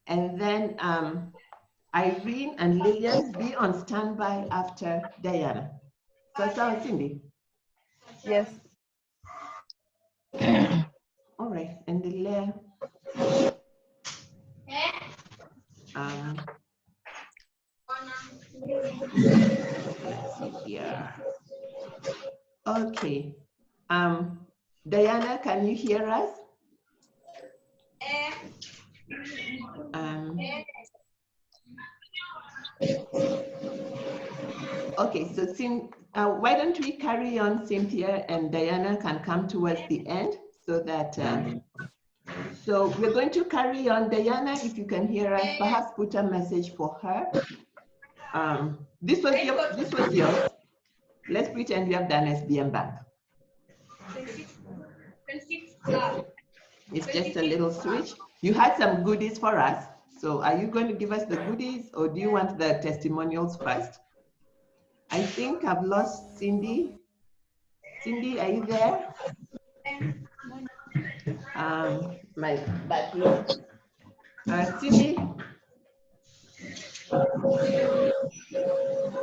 [SPEAKER 2] And then Irene and Lillian, be on standby after Diana. So, Cindy.
[SPEAKER 1] Yes.
[SPEAKER 2] All right, and Lillian. Diana, can you hear us? Okay, so why don't we carry on, Cynthia, and Diana can come towards the end so that, so we're going to carry on. Diana, if you can hear us, perhaps put a message for her. This was yours. Let's pretend we have done SBM Bank. It's just a little switch. You had some goodies for us. So are you going to give us the goodies or do you want the testimonials first? I think I've lost Cindy. Cindy, are you there? My background. Cindy?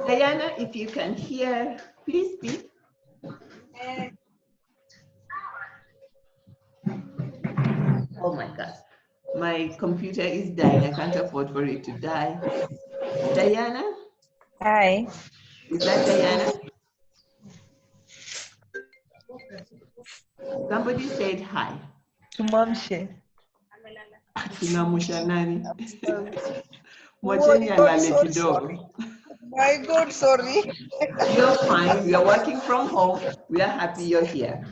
[SPEAKER 2] Diana, if you can hear, please speak. Oh my God, my computer is dying. I can't afford for it to die. Diana?
[SPEAKER 4] Hi.
[SPEAKER 2] Is that Diana? Somebody said hi.
[SPEAKER 4] Tumamshe.
[SPEAKER 2] Tunamusha nani?
[SPEAKER 4] Sorry,
[SPEAKER 2] Mwacheni alale
[SPEAKER 4] sorry.
[SPEAKER 2] kidogo.
[SPEAKER 4] My God, sorry.
[SPEAKER 2] You're fine. We are working from home. We are happy you're here.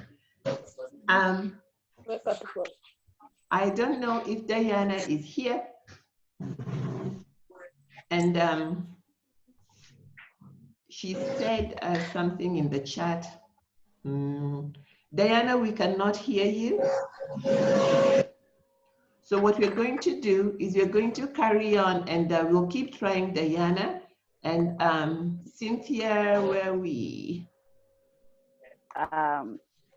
[SPEAKER 2] I don't know if Diana is here. And she said something in the chat. Diana, we cannot hear you. So what we're going to do is we're going to carry on and we'll keep trying Diana. And Cynthia, where are we?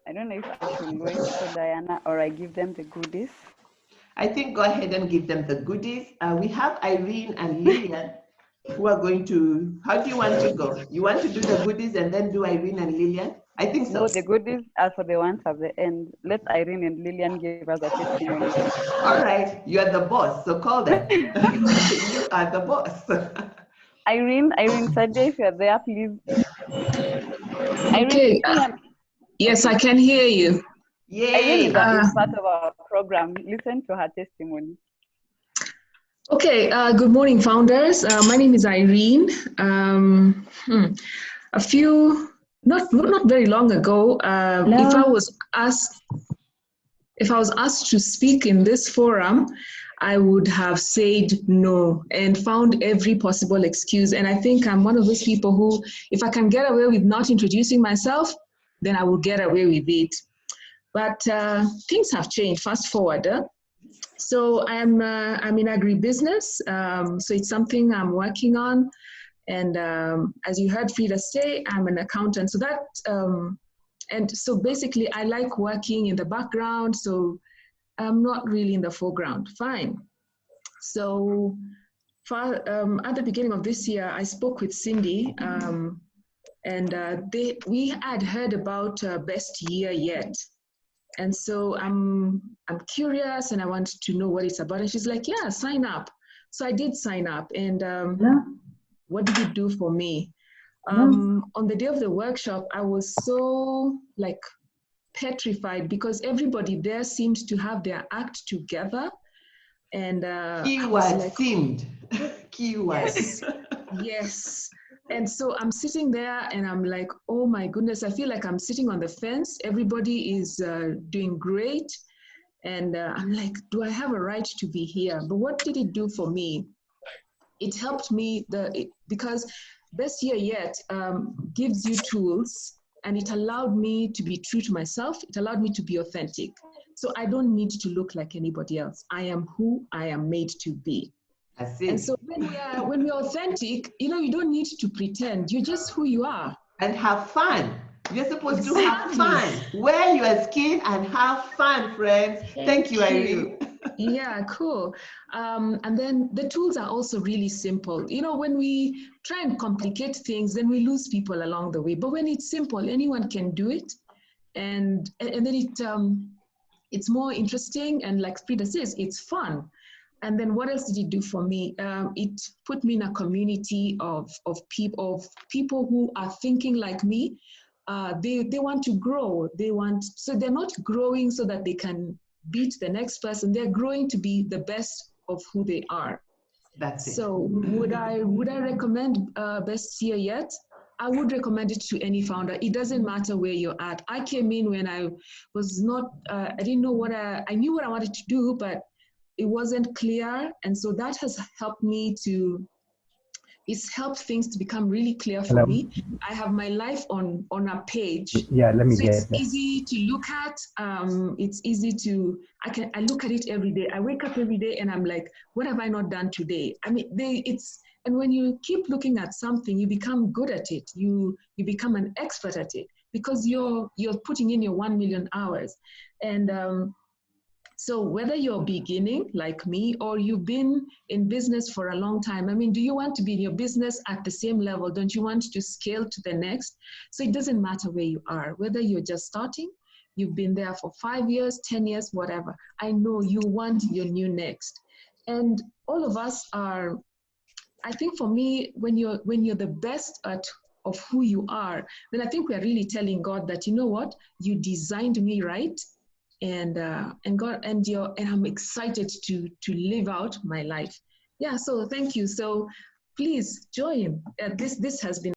[SPEAKER 1] I don't know if I should wait for Diana or I give them the goodies.
[SPEAKER 2] I think go ahead and give them the goodies. We have Irene and Lillian who are going to, how do you want to go? You want to do the goodies and then do Irene and Lillian? I think so.
[SPEAKER 1] No, the goodies are for the ones at the end. Let Irene and Lillian give us a testimony.
[SPEAKER 2] All right, you are the boss, so call them. You are the boss.
[SPEAKER 1] Irene Sadia, if you're there, please.
[SPEAKER 5] Okay. Yes, I can hear you.
[SPEAKER 2] Yay.
[SPEAKER 1] Irene is part of our program. Listen to her testimony.
[SPEAKER 5] Okay, good morning, founders. My name is Irene. A few, not very long ago, if I was asked to speak in this forum, I would have said no and found every possible excuse. And I think I'm one of those people who, if I can get away with not introducing myself, then I will get away with it. But things have changed. Fast forward. So I'm in agribusiness. So it's something I'm working on. And as you heard Frida say, I'm an accountant. So that, and so basically I like working in the background. So I'm not really in the foreground. Fine. So at the beginning of this year, I spoke with Cindy, and we had heard about Best Year Yet. And so I'm curious and I wanted to know what it's about. And she's like, yeah, sign up. So I did sign up. And what did it do for me? On the day of the workshop, I was so like petrified because everybody there seemed to have their act together. And
[SPEAKER 2] keyword like, seemed. Keyword.
[SPEAKER 5] Yes. Yes. And so I'm sitting there and I'm like, oh my goodness, I feel like I'm sitting on the fence. Everybody is doing great. And I'm like, do I have a right to be here? But what did it do for me? It helped me because Best Year Yet gives you tools, and it allowed me to be true to myself. It allowed me to be authentic. So I don't need to look like anybody else. I am who I am made to be. And so when we're authentic, you know, you don't need to pretend. You're just who you are.
[SPEAKER 2] And have fun. You're supposed to have fun. Wear your skin and have fun, friends. Thank you, Irene.
[SPEAKER 5] Yeah, cool. And then the tools are also really simple. You know, when we try and complicate things, then we lose people along the way. But when it's simple, anyone can do it. And then it's more interesting. And like Frida says, it's fun. And then what else did it do for me? It put me in a community of people who are thinking like me, they want to grow. So they're not growing so that they can beat the next person. They're growing to be the best of who they are.
[SPEAKER 2] That's it.
[SPEAKER 5] So would I recommend Best Year yet? I would recommend it to any founder. It doesn't matter where you're at. I came in when I was not, I didn't know I knew what I wanted to do, but it wasn't clear. And so that has helped me it's helped things to become really clear for me. I have my life on a page.
[SPEAKER 6] Yeah, let me
[SPEAKER 5] so
[SPEAKER 6] get
[SPEAKER 5] it's
[SPEAKER 6] that.
[SPEAKER 5] easy to look at. It's easy to, I look at it every day. I wake up every day and I'm like, what have I not done today? I mean, and when you keep looking at something, you become good at it. You become an expert at it because you're putting in your 1 million hours. And so whether you're beginning like me or you've been in business for a long time, I mean, do you want to be in your business at the same level? Don't you want to scale to the next? So it doesn't matter where you are, whether you're just starting, you've been there for 5 years, 10 years, whatever. I know you want your new next. And all of us are, I think for me, when you're the best of who you are, then I think we're really telling God that, you know what, you designed me right. And God, and I'm excited to live out my life. Yeah, so thank you. So please join. This has been